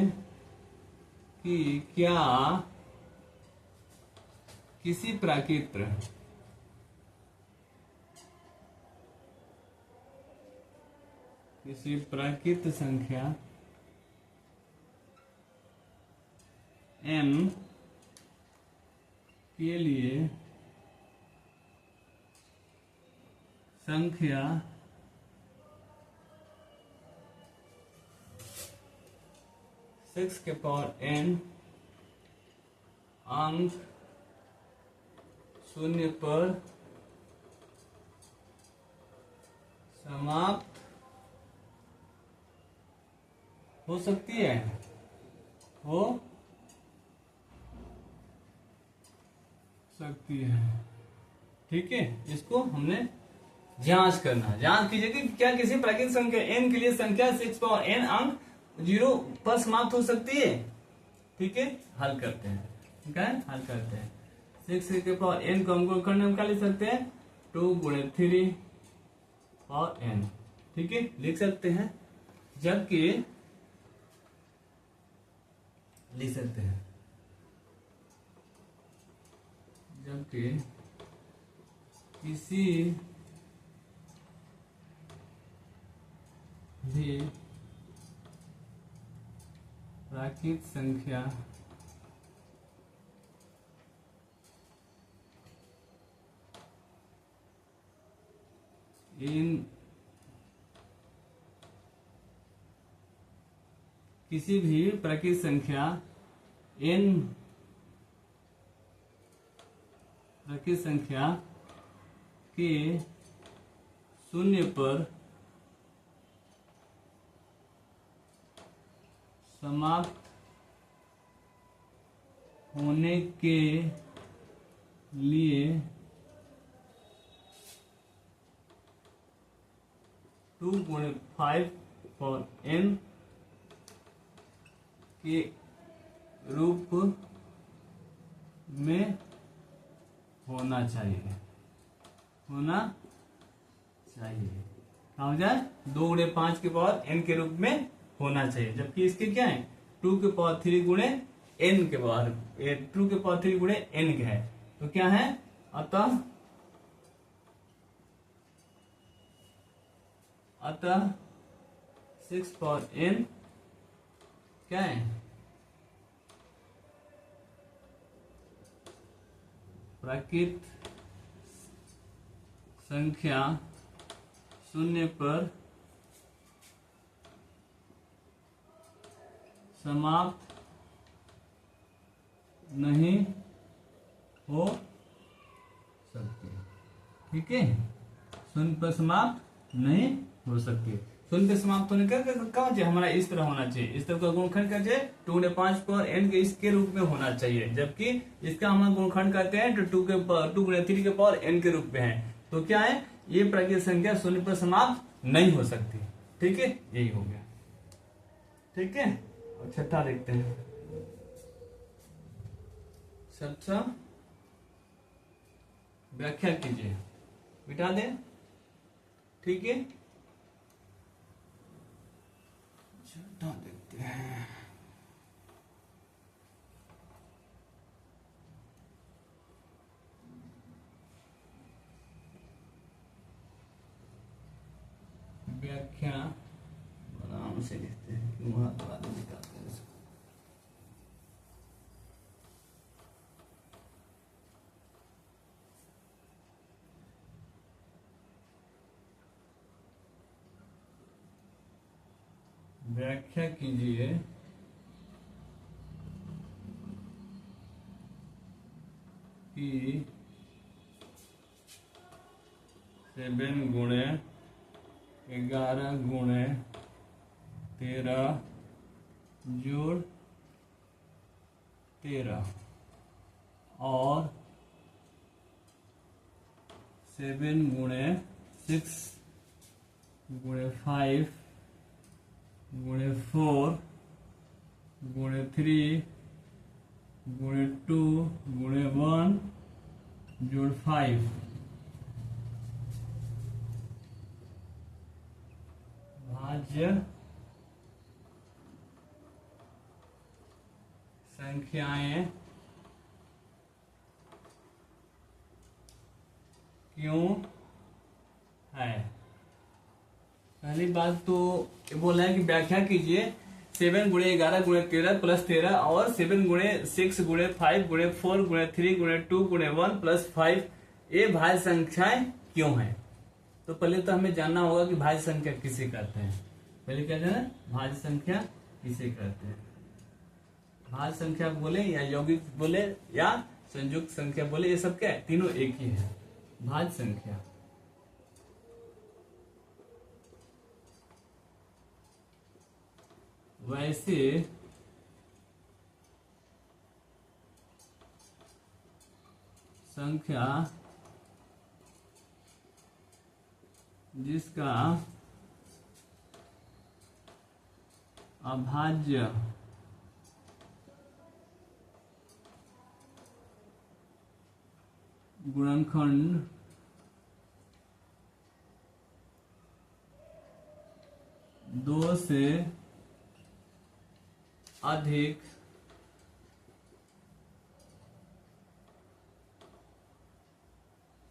कि क्या किसी प्राकृत संख्या m के लिए संख्या के पावर n अंक 0 पर समाप्त हो सकती है, हो सकती है। ठीक है, इसको हमने जांच करना, जांच कीजिए कि क्या किसी प्राकृतिक संख्या n के लिए संख्या 6 पावर n अंक 0 पर समाप्त हो सकती है। ठीक है, हल करते हैं, ठीक है, हल करते हैं। 6 के पावर n को हम गुणनखंड में क्या लिख सकते हैं, 2 गुणे 3 पावर n। ठीक है, लिख सकते हैं, जबकि लिख सकते हैं, जबकि किसी भी प्राकृतिक संख्या किसी भी प्राकृतिक संख्या n प्राकृतिक संख्या के 0 पर समाप्त होने के लिए 2 गुणे 5 पावर n के रूप में होना चाहिए, होना चाहिए। क्या हो जाए, 2 गुणे 5 के पावर n के रूप में होना चाहिए, जबकि इसके क्या है, 2 के पावर 3 गुणे n के पावर 2 के पावर 3 गुणे n के है, तो क्या है, अतः 6 पावर n क्या है, प्राकृत संख्या 0 पर समाप्त नहीं हो सकती। ठीक है, 0 पर समाप्त नहीं हो सकती। 0 पे समाप्त होने का कहाँ चाहिए, हमारा इस तरह होना चाहिए, इस तरह का गुणनखंड क्या चाहिए, 2 गुणे 5 पावर n के इसके रूप में होना चाहिए, जबकि इसका हम गुणनखंड करते हैं तो 2 गुणे 3 के पावर n के रूप में है, तो क्या है, ये प्राकृतिक संख्या 0 पर समाप्त नहीं हो सकती। ठीक है, यही हो गया। ठीक है, और छठा देखते हैं, छठा व्याख्या कीजिए, बिठा दें। ठीक है, बेटा देखते हैं। व्याख्या आराम से लिखते हैं कि वहां तो आदमी निकालते हैं इसको। व्याख्या कीजिए कि 7 गुणे 11 गुणे 13 जोड़ 13 और 7 गुणे 6 गुणे 5 गुणे 4 गुणे 3 गुणे 2 गुणे 1 जोड़ 5 भाज्य संख्याएं क्यों है। पहली बात तो ये बोला है कि व्याख्या कीजिए 7 गुणे 11 गुणे 13 प्लस 13 और 7 गुणे 6 गुणे 5 गुणे 4 गुणे 3 गुणे 2 गुणे 1 प्लस 5 ये भाज्य संख्याएं क्यों है। तो पहले तो हमें जानना होगा कि भाज्य संख्या किसे कहते हैं। पहले क्या जाना, भाज्य संख्या किसे कहते हैं। भाज्य संख्या बोले या यौगिक बोले या संयुक्त संख्या बोले, ये सब क्या है, तीनों एक ही है। भाज्य संख्या वैसे संख्या जिसका अभाज्य गुणनखंड 2 से अधिक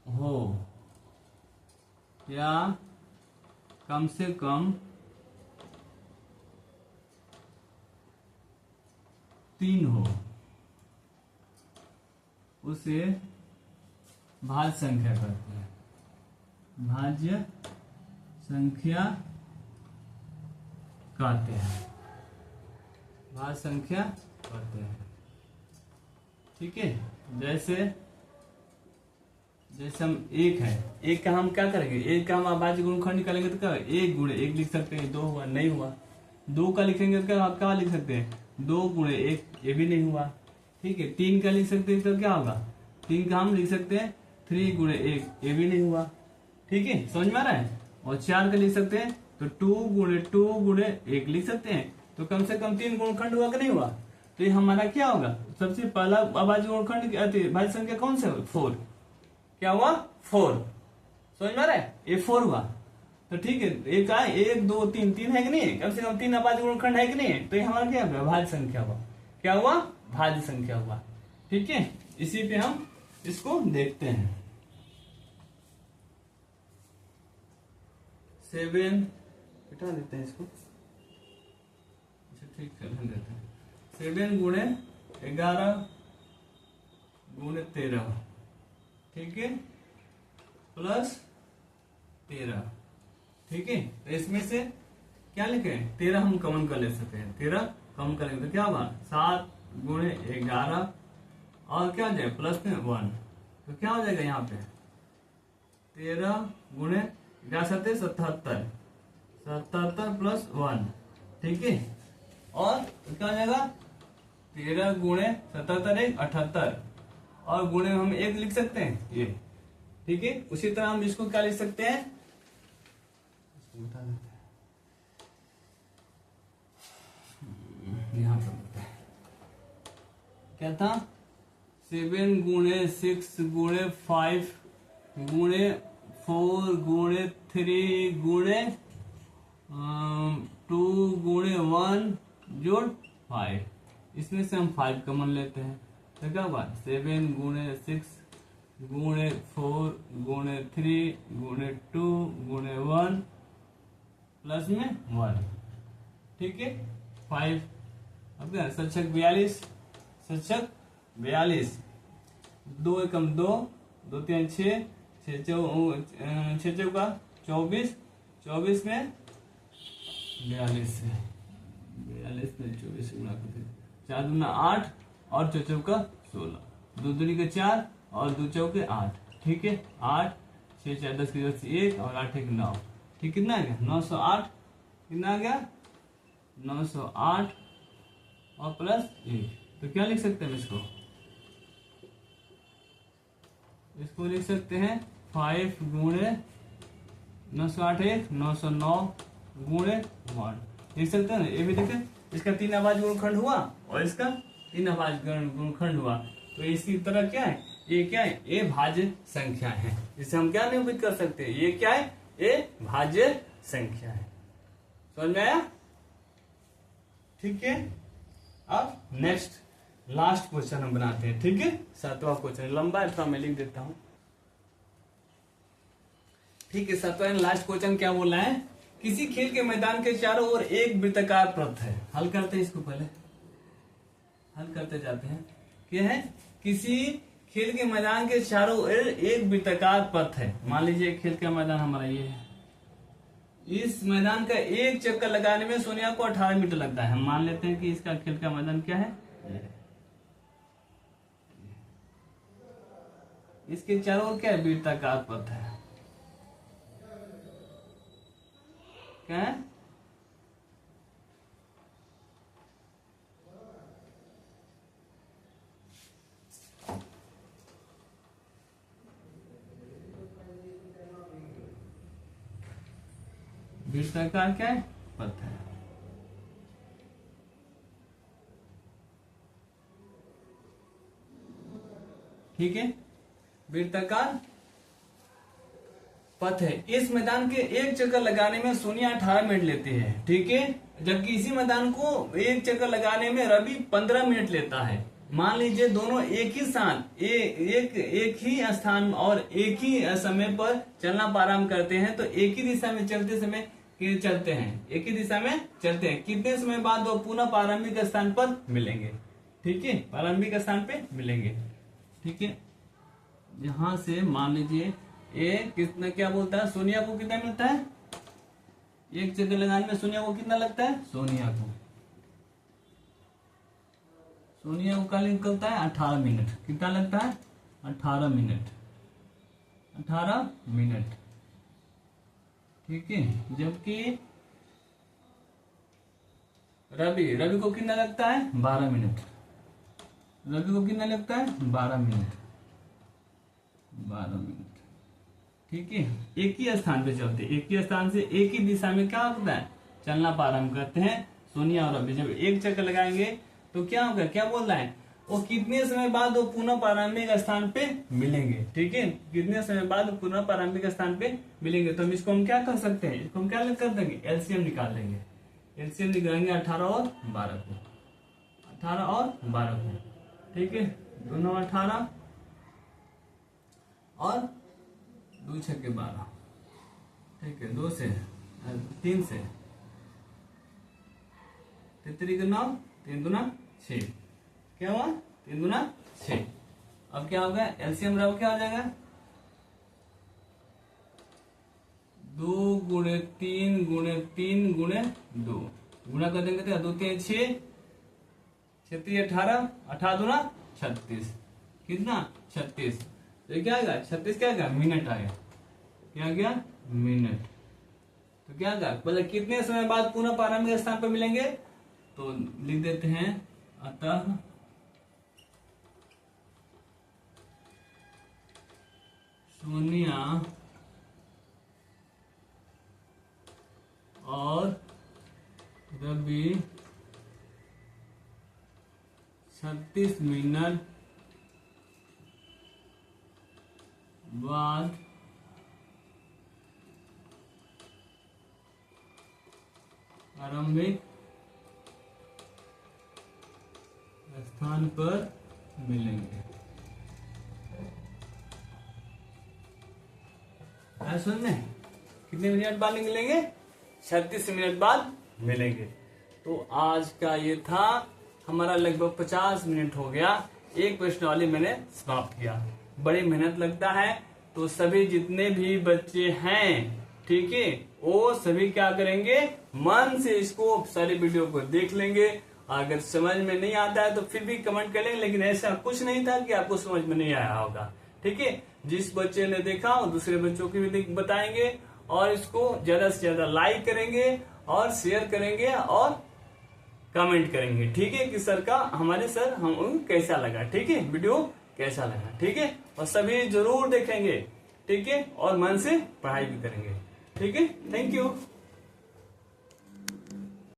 हो या कम से कम 3 हो उसे भाज्य संख्या कहते हैं। भाज्य संख्या कहते हैं। भाज्य संख्या कहते हैं। ठीक है, जैसे हम एक है, एक का हम क्या करेंगे, एक का हम अभाज्य गुणनखंड निकालेंगे तो क्या, 1 गुणे 1 लिख सकते हैं, 2 हुआ, नहीं हुआ। 2 का लिखेंगे तो क्या लिख सकते हैं, 2 गुणे 1, ये भी नहीं हुआ। ठीक है, 3 का लिख सकते हैं तो क्या होगा, 3 का हम लिख सकते हैं 3 गुणे 1, ये भी नहीं हुआ। ठीक है, समझ में आ रहा है। और 4 का लिख सकते हैं तो 2 गुणे 1 लिख सकते हैं, तो कम से कम 3 गुणनखंड हुआ कि नहीं हुआ। तो ये हमारा क्या होगा, सबसे पहला अभाज्य गुणनखंड भाज्य संख्या कौन सा, 4। क्या हुआ, 4। समझ में आ रहा है, ये 4 हुआ। तो ठीक है, एक 1 2 3 3 है कि नहीं, कम से कम 3 अभाज्य गुणनखंड है कि नहीं। तो ये हमारा क्या हुआ, भाज्य संख्या हुआ। क्या हुआ, भाज्य संख्या हुआ। ठीक है, इसी पे हम इसको देखते हैं। 7 बिठा देते हैं इसको, ठीक है, देते हैं 7 गुणे 11 गुणे 13, ठीक है, प्लस 13। ठीक है, तो इसमें से क्या लिखे, 13 हम कॉमन कर ले सकते हैं। 13 कम करेंगे तो क्या होगा, 7 गुणे 11 और क्या हो जाएगा प्लस में 1, तो क्या हो जाएगा यहाँ पे 13 गुणे 77 77 प्लस 1। ठीक है, और क्या हो जाएगा 13 गुणे 77 78 और गुणे हम 1 लिख सकते हैं ये। ठीक है, उसी तरह हम इसको क्या लिख सकते हैं, यहाँ पर क्या था, 7 गुणे 6 गुणे 5 गुणे 4 गुणे 3 गुणे 2 गुणे 1 जोड़ 5, इसमें से हम 5 कॉमन लेते हैं तो क्या होगा 7 गुणे 6 गुणे 4 गुणे 3 गुणे 2 गुणे 1 प्लस में 1, ठीक है 5। अब क्या सच्चक 42, सच्चक 42, 2 एकम 2, 2 3 6, 6 चौका 24, 24 में 42 से 42 में 24 गुणा करते 4 दूना 8 और 4 चौका 16, 2 दूनी के 4 और 2 चौके 8, ठीक है 8 6 4 10 की 1 और 8 1 9, ठीक कितना आ गया 908, कितना आ गया 908 और प्लस 1, तो क्या लिख सकते हैं इसको लिख सकते हैं 5 गुणे 908 1 909 गुणे 1 लिख सकते हैं ना। ये भी देखें इसका 3 अभाज्य गुणनखंड हुआ और इसका 3 अभाज्य गुणनखंड हुआ, तो इसी तरह क्या है ये क्या है ये भाज्य संख्या है, जिसे हम क्या निरूपित कर सकते हैं ये क्या है ये भाज्य संख्या है। समझ में आया, ठीक है। अब नेक्स्ट लास्ट क्वेश्चन हम बनाते हैं, ठीक है 7वां क्वेश्चन लंबा है थोड़ा मैं लिख देता हूं, ठीक है 7वां लास्ट क्वेश्चन क्या बोल रहा है, किसी खेल के मैदान के चारों ओर एक वृत्ताकार पथ है। हल करते हैं इसको, पहले हल करते जाते हैं। क्या है, किसी खेल के मैदान के चारों ओर एक वृत्ताकार पथ है। मान लीजिए खेल का मैदान हमारा ये है, इस मैदान का एक चक्कर लगाने में सोनिया को 18 मीटर लगता है। हम मान लेते हैं कि इसका खेल का मैदान क्या है, इसके चारों ओर क्या है वृत्ताकार पथ है, क्या है वृत्ताकार क्या है पथ है। ठीक है वृत्ताकार पथ है। इस मैदान के एक चक्कर लगाने में सोनिया 18 मिनट लेती है, ठीक है, जबकि इसी मैदान को एक चक्कर लगाने में रवि 15 मिनट लेता है। मान लीजिए दोनों एक ही साथ एक ही स्थान और एक ही समय पर चलना प्रारंभ करते हैं, तो एक ही दिशा में चलते समय चलते हैं, एक ही दिशा में चलते हैं। कितने समय बाद वो पुनः प्रारंभिक स्थान पर मिलेंगे, ठीक है, प्रारंभिक स्थान पे मिलेंगे, ठीक है। यहां से मान लीजिए ये कितना क्या बोलता है, सोनिया को कितना मिलता है, एक चक्कर लगाने में सोनिया को कितना लगता है, सोनिया को क्या निकलता है 18 मिनट। कितना लगता है 18 मिनट, 18 मिनट, ठीक है। जबकि रवि को कितना लगता है 12 मिनट, रवि को कितना लगता है 12 मिनट, 12 मिनट, ठीक है। एक ही स्थान पे चलते, एक ही स्थान से एक ही दिशा में क्या होता है चलना प्रारंभ करते हैं सोनिया और रवि। जब एक चक्कर लगाएंगे तो क्या होगा, क्या बोल रहा है वो कितने समय बाद वो पुनः प्रारंभिक स्थान पे मिलेंगे, ठीक है, कितने समय बाद पुनः प्रारंभिक स्थान पे मिलेंगे। तो हम इसको हम क्या कर सकते हैं, इसको हम क्या कर देंगे एलसीएम निकाल लेंगे। एलसीएम निकालेंगे 18 और 12 को, 18 और 12 को, ठीक है, दोनों 18 और 2 6 12, ठीक है, 2 से 3 से 3 9 3 दूना 6, क्या हुआ 3 दूना 6। अब क्या होगा एलसीएम रब क्या हो जाएगा 2 गुणे 3 गुणे 3 गुणे 2 गुणा कर देंगे तो 2 3 6 6 3 18, 18 दूना 36, कितना 36। तो क्या आएगा 36 क्या आएगा मिनट आएगा, क्या आ गया मिनट। तो क्या आएगा मतलब कितने समय बाद पुनः प्रारंभिक स्थान पर मिलेंगे, तो लिख देते हैं अतः सोनिया और रवि 36 मिनट बाद आरंभिक स्थान पर मिलेंगे। सुन में कितने मिनट बाद मिलेंगे? 36 मिनट बाद मिलेंगे। तो आज का ये था हमारा, लगभग 50 मिनट हो गया। एक प्रश्नावली मैंने समाप्त किया। बड़ी मेहनत लगता है, तो सभी जितने भी बच्चे हैं, ठीक है, वो सभी क्या करेंगे, मन से इसको सारी वीडियो को देख लेंगे। अगर समझ में नहीं आता है तो फिर भी कमेंट कर लेंगे, लेकिन ऐसा कुछ नहीं था कि आपको समझ में नहीं आया होगा। ठीक है, जिस बच्चे ने देखा वो दूसरे बच्चों को भी बताएंगे, और इसको ज्यादा से ज्यादा लाइक करेंगे और शेयर करेंगे और कमेंट करेंगे। ठीक है, कि सर का, हमारे सर हम कैसा लगा, ठीक है, वीडियो कैसा लगा। ठीक है, और सभी जरूर देखेंगे। ठीक है, और मन से पढ़ाई भी करेंगे। ठीक है, थैंक यू।